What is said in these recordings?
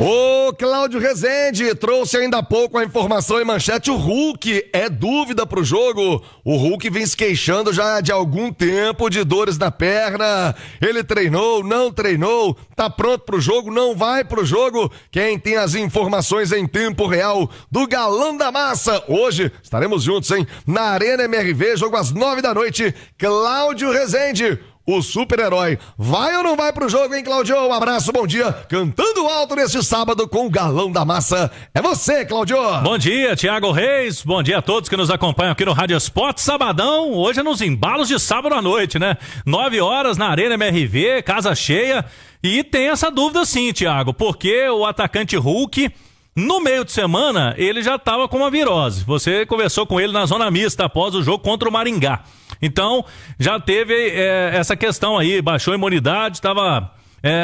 Ô, Cláudio Rezende trouxe ainda há pouco a informação em manchete: o Hulk é dúvida pro jogo. O Hulk vem se queixando já de algum tempo de dores na perna. Ele treinou, não treinou, tá pronto pro jogo, não vai pro jogo. Quem tem as informações em tempo real do Galão da Massa. Hoje estaremos juntos, hein? Na Arena MRV, jogo às 9 da noite. Cláudio Rezende, o super-herói, vai ou não vai pro jogo, hein, Claudio? Um abraço, bom dia, cantando alto neste sábado com o Galão da Massa. É você, Claudio. Bom dia, Thiago Reis, bom dia a todos que nos acompanham aqui no Rádio Esporte. Sabadão, hoje é nos embalos de sábado à noite, né? 9 horas na Arena MRV, casa cheia. E tem essa dúvida sim, Thiago, porque o atacante Hulk, no meio de semana, ele já estava com uma virose. Você conversou com ele na zona mista após o jogo contra o Maringá. Então, já teve essa questão aí, baixou a imunidade, estava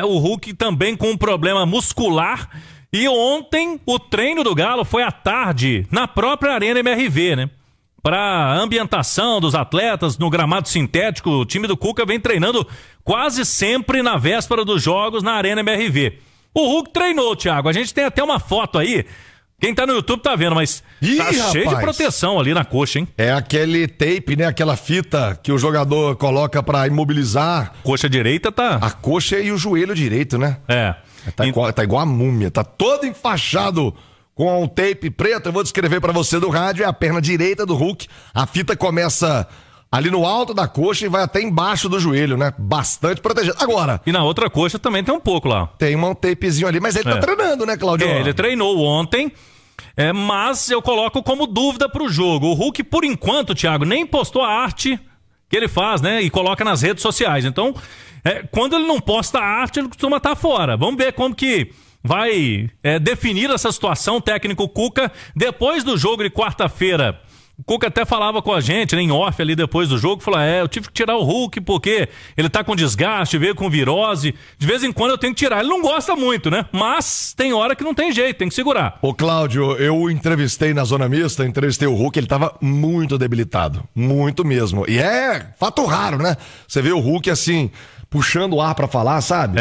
o Hulk também com um problema muscular. E ontem, o treino do Galo foi à tarde, na própria Arena MRV, né? Para ambientação dos atletas no gramado sintético, o time do Cuca vem treinando quase sempre na véspera dos jogos na Arena MRV. O Hulk treinou, Thiago, a gente tem até uma foto aí. Quem tá no YouTube tá vendo, mas tá cheio de proteção ali na coxa, hein? É aquele tape, né? Aquela fita que o jogador coloca pra imobilizar. Coxa direita tá... A coxa e o joelho direito, né? Tá igual a múmia, tá todo enfaixado com um tape preto. Eu vou descrever pra você do rádio, é a perna direita do Hulk. A fita começa ali no alto da coxa e vai até embaixo do joelho, né? Bastante protegido. Agora... E na outra coxa também tem um pouco lá. Tem um tapezinho ali, mas ele tá treinando, né, Claudio? Ele treinou ontem, mas eu coloco como dúvida pro jogo. O Hulk, por enquanto, Thiago, nem postou a arte que ele faz, né? E coloca nas redes sociais. Então, quando ele não posta a arte, ele costuma estar fora. Vamos ver como que vai definir essa situação, o técnico Cuca, depois do jogo de quarta-feira. O Cuca até falava com a gente, né, em off ali depois do jogo, falou, eu tive que tirar o Hulk porque ele tá com desgaste, veio com virose, de vez em quando eu tenho que tirar. Ele não gosta muito, né? Mas tem hora que não tem jeito, tem que segurar. Ô, Cláudio, eu entrevistei na zona mista, entrevistei o Hulk, ele tava muito debilitado, muito mesmo. E é fato raro, né? Você vê o Hulk assim, puxando o ar pra falar, sabe?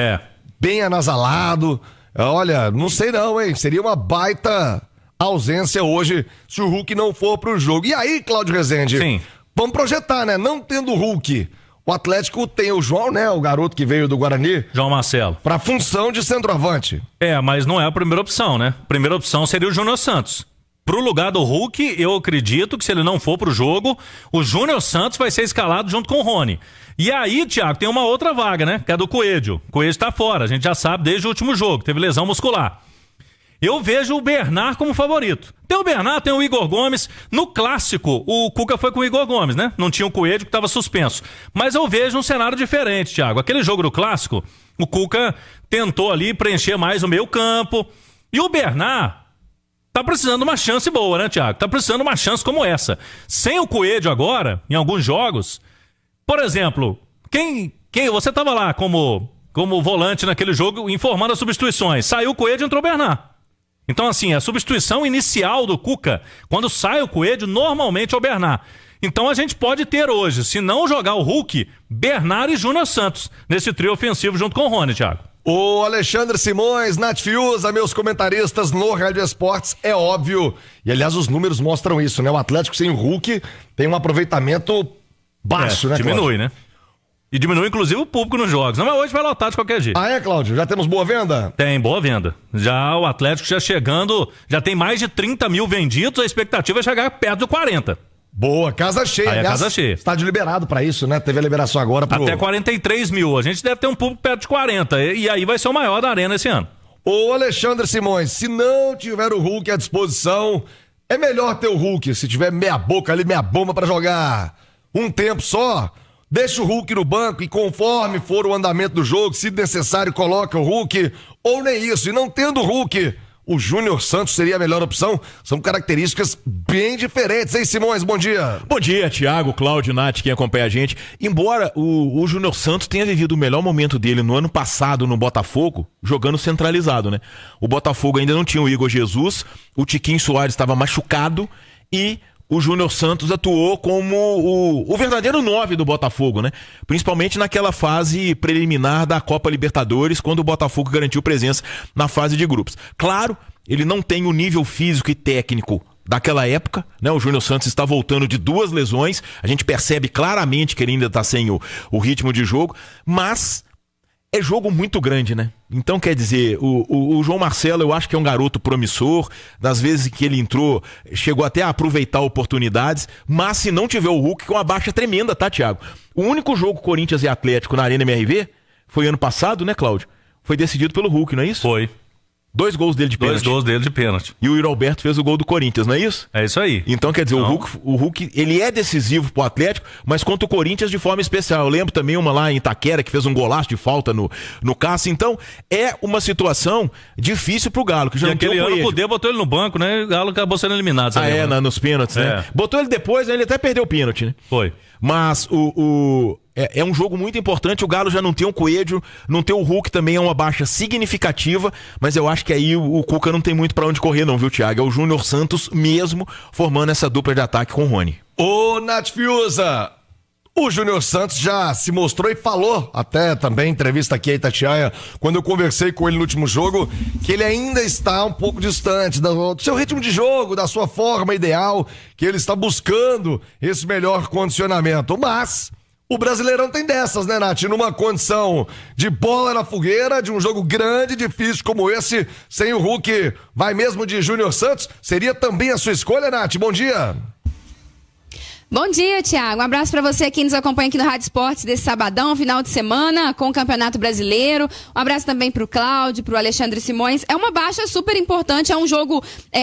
Bem anasalado. Olha, não sei não, hein? Seria uma baita ausência hoje se o Hulk não for pro jogo. E aí, Cláudio Rezende? Sim. Vamos projetar, né? Não tendo o Hulk, o Atlético tem o João, né? O garoto que veio do Guarani. João Marcelo. Pra função de centroavante. Mas não é a primeira opção, né? A primeira opção seria o Júnior Santos. Pro lugar do Hulk, eu acredito que se ele não for pro jogo, o Júnior Santos vai ser escalado junto com o Rony. E aí, Thiago, tem uma outra vaga, né? Que é do Coelho. O Coelho tá fora, a gente já sabe desde o último jogo, teve lesão muscular. Eu vejo o Bernard como favorito. Tem o Bernard, tem o Igor Gomes. No clássico, o Cuca foi com o Igor Gomes, né? Não tinha o Coelho, que estava suspenso. Mas eu vejo um cenário diferente, Thiago. Aquele jogo do clássico, o Cuca tentou ali preencher mais o meio campo. E o Bernard tá precisando de uma chance boa, né, Thiago? Tá precisando de uma chance como essa. Sem o Coelho agora, em alguns jogos... Por exemplo, você tava lá como volante naquele jogo, informando as substituições. Saiu o Coelho e entrou o Bernard. Então, assim, a substituição inicial do Cuca, quando sai o Coelho, normalmente é o Bernard. Então a gente pode ter hoje, se não jogar o Hulk, Bernard e Júnior Santos, nesse trio ofensivo junto com o Rony, Thiago. O Alexandre Simões, Nath Fiuza, meus comentaristas no Rádio Esportes, é óbvio. E, aliás, os números mostram isso, né? O Atlético sem o Hulk tem um aproveitamento baixo, né, diminui, Cláudio? né? E diminui, inclusive, o público nos jogos. Não, mas hoje vai lotar de qualquer jeito. Cláudio? Já temos boa venda? Tem, boa venda. Já o Atlético já chegando, já tem mais de 30 mil vendidos, a expectativa é chegar perto de 40. Boa, casa cheia. Aliás, casa cheia. Estádio liberado pra isso, né? Teve a liberação agora pro... Até 43 mil. A gente deve ter um público perto de 40. E aí vai ser o maior da Arena esse ano. Ô, Alexandre Simões, se não tiver o Hulk à disposição, é melhor ter o Hulk. Se tiver meia boca ali, meia bomba pra jogar um tempo só, deixa o Hulk no banco e conforme for o andamento do jogo, se necessário, coloca o Hulk, ou nem isso. E não tendo o Hulk, o Júnior Santos seria a melhor opção. São características bem diferentes, hein, Simões? Bom dia. Bom dia, Thiago, Cláudio, Nath, quem acompanha a gente. Embora o Júnior Santos tenha vivido o melhor momento dele no ano passado no Botafogo, jogando centralizado, né? O Botafogo ainda não tinha o Igor Jesus, o Tiquinho Soares estava machucado e o Júnior Santos atuou como o verdadeiro 9 do Botafogo, né? Principalmente naquela fase preliminar da Copa Libertadores, quando o Botafogo garantiu presença na fase de grupos. Claro, ele não tem o nível físico e técnico daquela época, né? O Júnior Santos está voltando de 2 lesões, a gente percebe claramente que ele ainda está sem o ritmo de jogo, mas é jogo muito grande, né? Então, quer dizer, o João Marcelo, eu acho que é um garoto promissor, das vezes que ele entrou, chegou até a aproveitar oportunidades, mas se não tiver o Hulk, com uma baixa tremenda, tá, Thiago? O único jogo Corinthians e Atlético na Arena MRV foi ano passado, né, Cláudio? Foi decidido pelo Hulk, não é isso? Foi. 2 gols dele de pênalti. 2 gols dele de pênalti. E o Yuri Alberto fez o gol do Corinthians, não é isso? É isso aí. Então, quer dizer, o Hulk, ele é decisivo pro Atlético, mas contra o Corinthians de forma especial. Eu lembro também uma lá em Itaquera, que fez um golaço de falta no Cássio. Então, é uma situação difícil pro Galo, que já não tem aquele ano o Cudê botou ele no banco, né? O Galo acabou sendo eliminado. Nos pênaltis, né? Botou ele depois, né? Ele até perdeu o pênalti, né? Foi. Mas é um jogo muito importante. O Galo já não tem um Coelho, não tem o Hulk, também é uma baixa significativa, mas eu acho que aí o Cuca não tem muito pra onde correr não, viu, Thiago? É o Júnior Santos mesmo formando essa dupla de ataque com o Rony. Ô, Nath Fiuza, o Júnior Santos já se mostrou e falou, até também em entrevista aqui a Itatiaia, quando eu conversei com ele no último jogo, que ele ainda está um pouco distante do seu ritmo de jogo, da sua forma ideal, que ele está buscando esse melhor condicionamento, mas o Brasileirão tem dessas, né, Nath? Numa condição de bola na fogueira, de um jogo grande e difícil como esse, sem o Hulk, vai mesmo de Júnior Santos? Seria também a sua escolha, Nath? Bom dia! Bom dia, Thiago. Um abraço para você que nos acompanha aqui no Rádio Esportes desse sabadão, final de semana, com o Campeonato Brasileiro. Um abraço também pro Cláudio, pro Alexandre Simões. É uma baixa super importante, é um jogo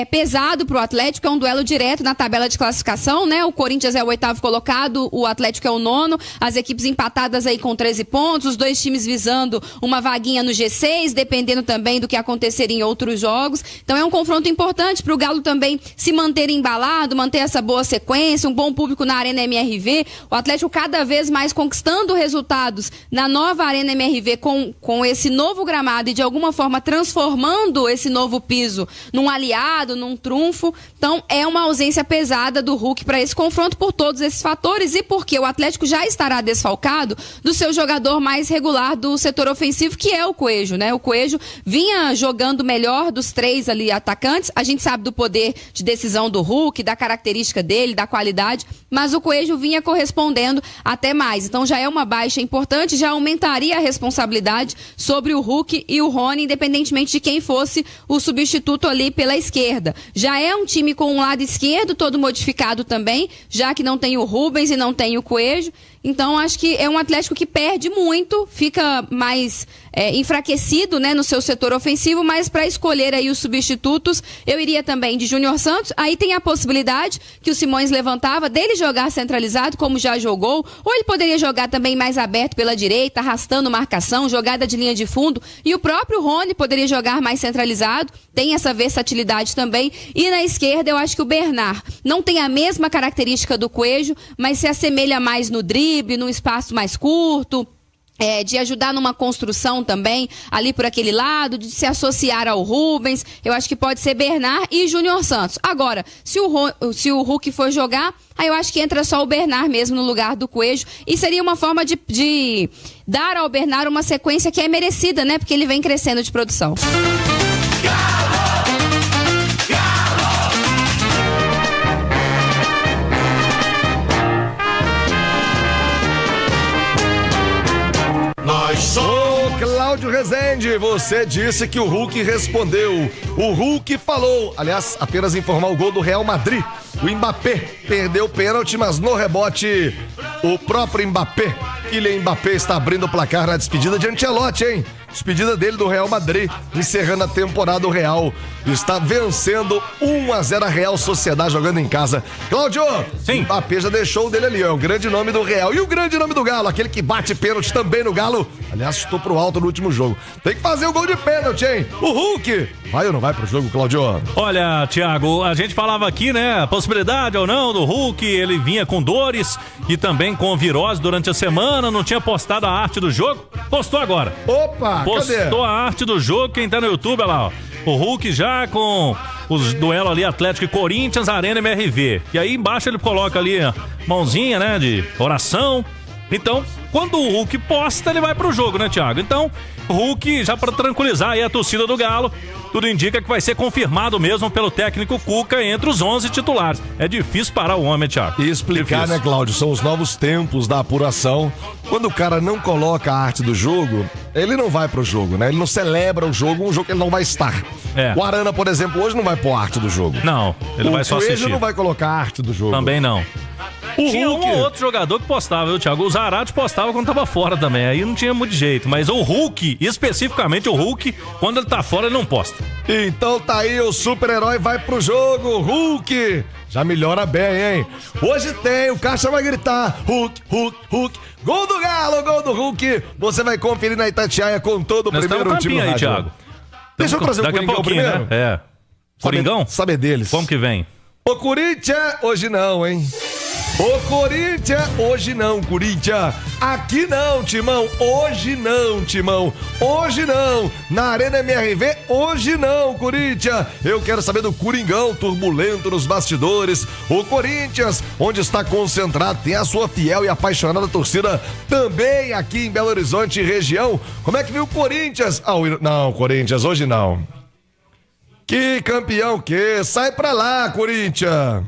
pesado pro Atlético, é um duelo direto na tabela de classificação, né? O Corinthians é o 8º colocado, o Atlético é o 9º, as equipes empatadas aí com 13 pontos, os 2 times visando uma vaguinha no G6, dependendo também do que acontecer em outros jogos. Então é um confronto importante pro Galo também se manter embalado, manter essa boa sequência, um bom público na Arena MRV, o Atlético cada vez mais conquistando resultados na nova Arena MRV com esse novo gramado e de alguma forma transformando esse novo piso num aliado, num trunfo. Então é uma ausência pesada do Hulk para esse confronto por todos esses fatores e porque o Atlético já estará desfalcado do seu jogador mais regular do setor ofensivo, que é o Coelho, né? O Coelho vinha jogando melhor dos 3 ali atacantes, a gente sabe do poder de decisão do Hulk, da característica dele, da qualidade, mas o Coelho vinha correspondendo até mais. Então já é uma baixa importante, já aumentaria a responsabilidade sobre o Hulk e o Rony, independentemente de quem fosse o substituto ali pela esquerda. Já é um time com um lado esquerdo todo modificado também, já que não tem o Rubens e não tem o Coelho. Então acho que é um Atlético que perde muito, fica mais enfraquecido, né, no seu setor ofensivo, mas para escolher aí os substitutos, eu iria também de Júnior Santos. Aí tem a possibilidade que o Simões levantava dele jogar centralizado, como já jogou, ou ele poderia jogar também mais aberto pela direita, arrastando marcação, jogada de linha de fundo, e o próprio Rony poderia jogar mais centralizado, tem essa versatilidade também. E na esquerda eu acho que o Bernard não tem a mesma característica do Coelho, mas se assemelha mais no drible, num espaço mais curto, de ajudar numa construção também, ali por aquele lado, de se associar ao Rubens. Eu acho que pode ser Bernard e Júnior Santos. Agora, se o Hulk for jogar, aí eu acho que entra só o Bernard mesmo no lugar do Coelho, e seria uma forma de dar ao Bernard uma sequência que é merecida, né? Porque ele vem crescendo de produção. Ô, Cláudio Rezende, você disse que o Hulk respondeu. O Hulk falou. Aliás, apenas informar o gol do Real Madrid. O Mbappé perdeu o pênalti, mas no rebote, o próprio Mbappé, Kylian Mbappé, está abrindo o placar na despedida de Ancelotti, hein? Despedida dele do Real Madrid, encerrando a temporada. O Real está vencendo 1-0 a Real Sociedade jogando em casa. Cláudio, sim, Mbappé já deixou o dele ali, ó, o grande nome do Real. E o grande nome do Galo, aquele que bate pênalti também no Galo. Aliás, estou pro alto no último jogo. Tem que fazer o gol de pênalti, hein? O Hulk, vai ou não vai pro jogo, Cláudio? Olha, Thiago, a gente falava aqui, né, a possibilidade ou não do Hulk, ele vinha com dores e também com virose durante a semana, não tinha postado a arte do jogo, postou agora. Opa! Postou cadê? A arte do jogo, quem tá no YouTube, olha lá, ó. O Hulk já com os duelos ali Atlético e Corinthians, Arena MRV. E aí embaixo ele coloca ali a mãozinha, né, de oração. Então, quando o Hulk posta, ele vai pro jogo, né, Thiago? Então, o Hulk, já para tranquilizar aí a torcida do Galo, tudo indica que vai ser confirmado mesmo pelo técnico Cuca entre os 11 titulares. É difícil parar o homem, Thiago. E explicar, difícil, né, Cláudio? São os novos tempos da apuração. Quando o cara não coloca a arte do jogo, ele não vai pro jogo, né? Ele não celebra o jogo, um jogo que ele não vai estar. O Arana, por exemplo, hoje não vai pôr a arte do jogo. Não, ele vai só assistir. O não vai colocar a arte do jogo. Também não. Tinha Hulk, um ou outro jogador que postava, viu, Thiago? O Zarate postava quando tava fora também, aí não tinha muito jeito. Mas o Hulk, especificamente o Hulk, quando ele tá fora, ele não posta. Então tá aí, o super-herói vai pro jogo, Hulk! Já melhora bem, hein? Hoje tem, o Caixa vai gritar, Hulk, Hulk, Hulk. Gol do Galo, gol do Hulk. Você vai conferir na Itatiaia com todo o primeiro time aí, Thiago. Deixa eu trazer o Coringão primeiro. Né? É. Coringão? Saber deles. Como que vem? O Corinthians, hoje não, hein? O Corinthians, hoje não, Corinthians. Aqui não, Timão. Hoje não, Timão. Hoje não. Na Arena MRV, hoje não, Corinthians. Eu quero saber do Coringão, turbulento nos bastidores. O Corinthians, onde está concentrado, tem a sua fiel e apaixonada torcida também aqui em Belo Horizonte e região. Como é que viu o Corinthians? Não, Corinthians, hoje não. Que campeão que? Sai pra lá, Corinthians.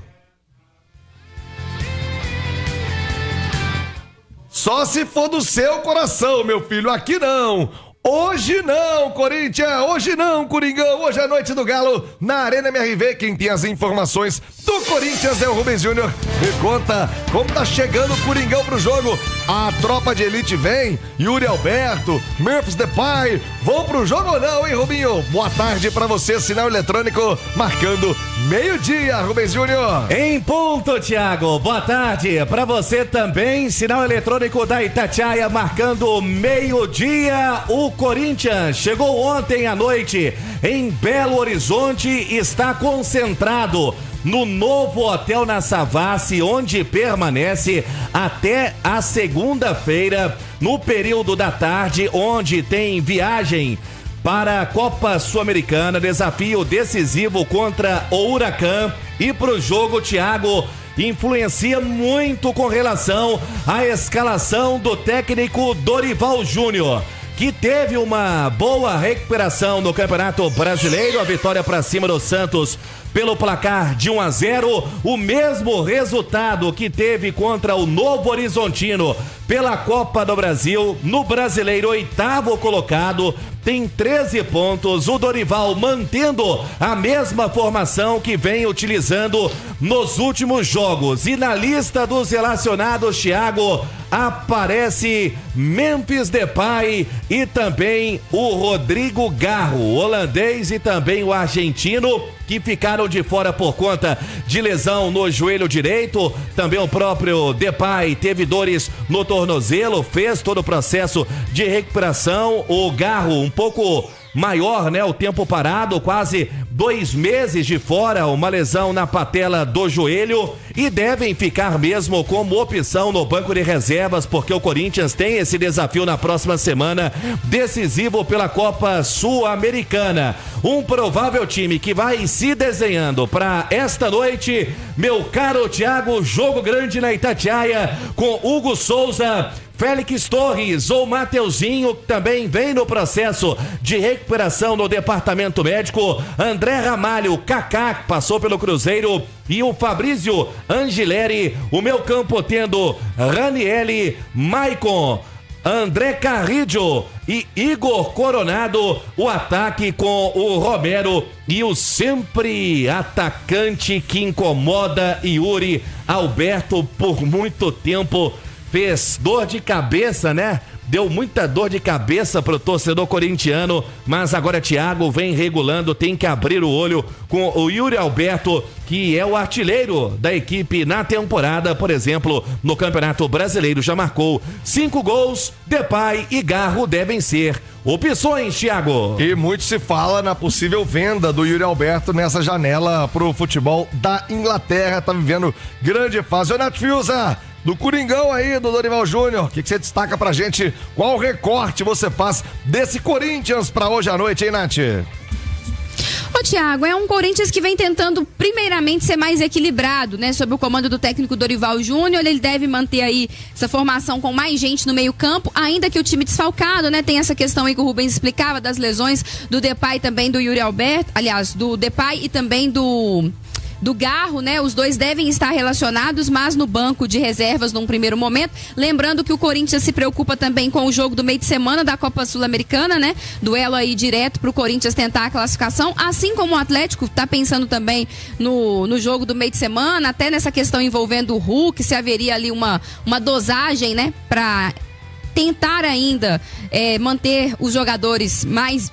Só se for do seu coração, meu filho, aqui não. Hoje não, Corinthians, hoje não, Coringão, hoje é a noite do Galo na Arena MRV. Quem tem as informações do Corinthians é o Rubens Júnior. Me conta como tá chegando o Coringão pro jogo. A tropa de elite vem, Yuri Alberto, Memphis Depay, vão pro jogo ou não, hein, Rubinho? Boa tarde pra você, sinal eletrônico, marcando meio-dia, Rubens Júnior. Em ponto, Thiago, boa tarde pra você também, sinal eletrônico da Itatiaia, marcando meio-dia. O Corinthians chegou ontem à noite em Belo Horizonte, está concentrado no novo hotel na Savassi, onde permanece até a segunda-feira, no período da tarde, onde tem viagem para a Copa Sul-Americana, desafio decisivo contra o Huracan. E pro jogo, Thiago, influencia muito com relação à escalação do técnico Dorival Júnior, que teve uma boa recuperação no Campeonato Brasileiro, a vitória para cima do Santos pelo placar de 1-0, o mesmo resultado que teve contra o Novo Horizontino pela Copa do Brasil, no Brasileiro, 8º colocado, tem 13 pontos, o Dorival mantendo a mesma formação que vem utilizando nos últimos jogos. E na lista dos relacionados, Thiago, aparece Memphis Depay e também o Rodrigo Garro, o holandês, e também o argentino, que ficaram de fora por conta de lesão no joelho direito. Também o próprio Depay teve dores no tornozelo, fez todo o processo de recuperação. O Garro um pouco maior, né? O tempo parado, quase 2 meses de fora, uma lesão na patela do joelho, e devem ficar mesmo como opção no banco de reservas, porque o Corinthians tem esse desafio na próxima semana, decisivo pela Copa Sul-Americana. Um provável time que vai se desenhando para esta noite, meu caro Thiago, jogo grande na Itatiaia, com Hugo Souza, Félix Torres ou Mateuzinho, que também vem no processo de recuperação no departamento médico, André Ramalho, Kaká, que passou pelo Cruzeiro, e o Fabrício Angileri. O meu campo tendo Ranieri, Maicon, André Carrillo e Igor Coronado. O ataque com o Romero e o sempre atacante que incomoda, Yuri Alberto, por muito tempo fez dor de cabeça, né? Deu muita dor de cabeça pro torcedor corintiano, mas agora Thiago vem regulando, tem que abrir o olho com o Yuri Alberto, que é o artilheiro da equipe na temporada. Por exemplo, no Campeonato Brasileiro já marcou 5 gols. Depay e Garro devem ser opções, Thiago. E muito se fala na possível venda do Yuri Alberto nessa janela pro futebol da Inglaterra, tá vivendo grande fase. Ô, Nath Fiuza, do Coringão aí, do Dorival Júnior, o que você destaca pra gente? Qual recorte você faz desse Corinthians pra hoje à noite, hein, Nath? Ô, Thiago, é um Corinthians que vem tentando primeiramente ser mais equilibrado, né? Sob o comando do técnico Dorival Júnior, ele deve manter aí essa formação com mais gente no meio campo, ainda que o time desfalcado, né? Tem essa questão aí que o Rubens explicava das lesões do Depay e também do Yuri Alberto, aliás, do Depay e também do Garro, né? Os dois devem estar relacionados, mas no banco de reservas num primeiro momento. Lembrando que o Corinthians se preocupa também com o jogo do meio de semana da Copa Sul-Americana, né? Duelo aí direto pro Corinthians tentar a classificação, assim como o Atlético tá pensando também no jogo do meio de semana, até nessa questão envolvendo o Hulk, se haveria ali uma dosagem, né? Pra tentar ainda manter os jogadores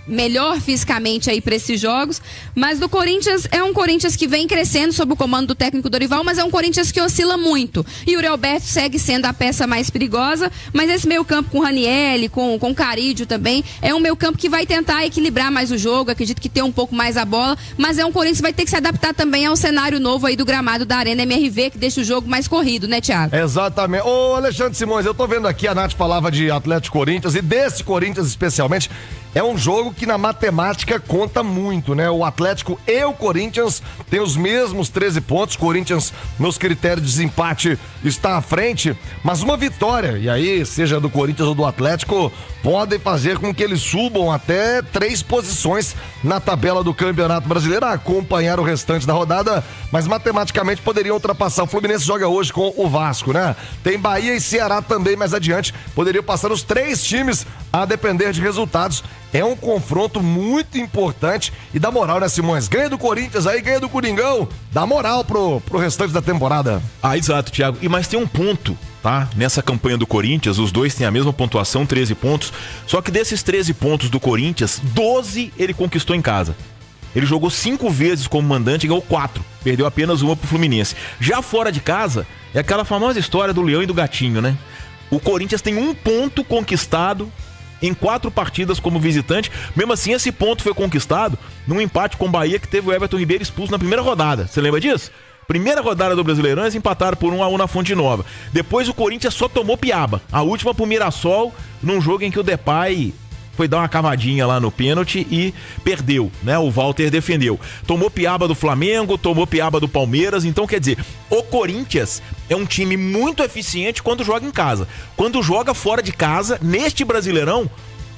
melhor fisicamente aí para esses jogos, mas do Corinthians é um Corinthians que vem crescendo sob o comando do técnico Dorival, mas é um Corinthians que oscila muito. E o Yuri Alberto segue sendo a peça mais perigosa, mas esse meio campo com Ranieri, com Carídio também, é um meio campo que vai tentar equilibrar mais o jogo, acredito que tem um pouco mais a bola, mas é um Corinthians que vai ter que se adaptar também ao cenário novo aí do gramado da Arena MRV, que deixa o jogo mais corrido, né, Thiago? Exatamente. Ô, Alexandre Simões, eu tô vendo aqui, a Nath falava de Atlético Corinthians, e desse Corinthians especialmente, é um jogo que na matemática conta muito, né? O Atlético e o Corinthians têm os mesmos 13 pontos, Corinthians nos critérios de desempate está à frente, mas uma vitória, e aí seja do Corinthians ou do Atlético, podem fazer com que eles subam até 3 posições na tabela do Campeonato Brasileiro, a acompanhar o restante da rodada, mas matematicamente poderiam ultrapassar. O Fluminense joga hoje com o Vasco, né? Tem Bahia e Ceará também mais adiante, poderiam passar os 3 times a depender de resultados. É um confronto muito importante e dá moral, né, Simões? Ganha do Corinthians aí, ganha do Coringão, dá moral pro restante da temporada. Ah, exato, Thiago. E mas tem um ponto, tá? Nessa campanha do Corinthians, os dois têm a mesma pontuação, 13 pontos. Só que desses 13 pontos do Corinthians, 12 ele conquistou em casa. Ele jogou 5 vezes como mandante e ganhou 4. Perdeu apenas uma pro Fluminense. Já fora de casa, é aquela famosa história do leão e do gatinho, né? O Corinthians tem 1 ponto conquistado em 4 partidas como visitante. Mesmo assim, esse ponto foi conquistado num empate com o Bahia, que teve o Everton Ribeiro expulso na primeira rodada. Você lembra disso? Primeira rodada do Brasileirão, eles empataram por 1-1 na Fonte Nova. Depois o Corinthians só tomou piaba. A última pro Mirassol, num jogo em que o Depay foi dar uma cavadinha lá no pênalti e perdeu, né? O Walter defendeu. Tomou piaba do Flamengo, tomou piaba do Palmeiras. Então, quer dizer, o Corinthians é um time muito eficiente quando joga em casa. Quando joga fora de casa, neste Brasileirão,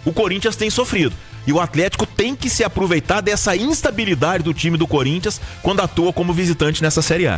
o Corinthians tem sofrido. E o Atlético tem que se aproveitar dessa instabilidade do time do Corinthians quando atua como visitante nessa Série A.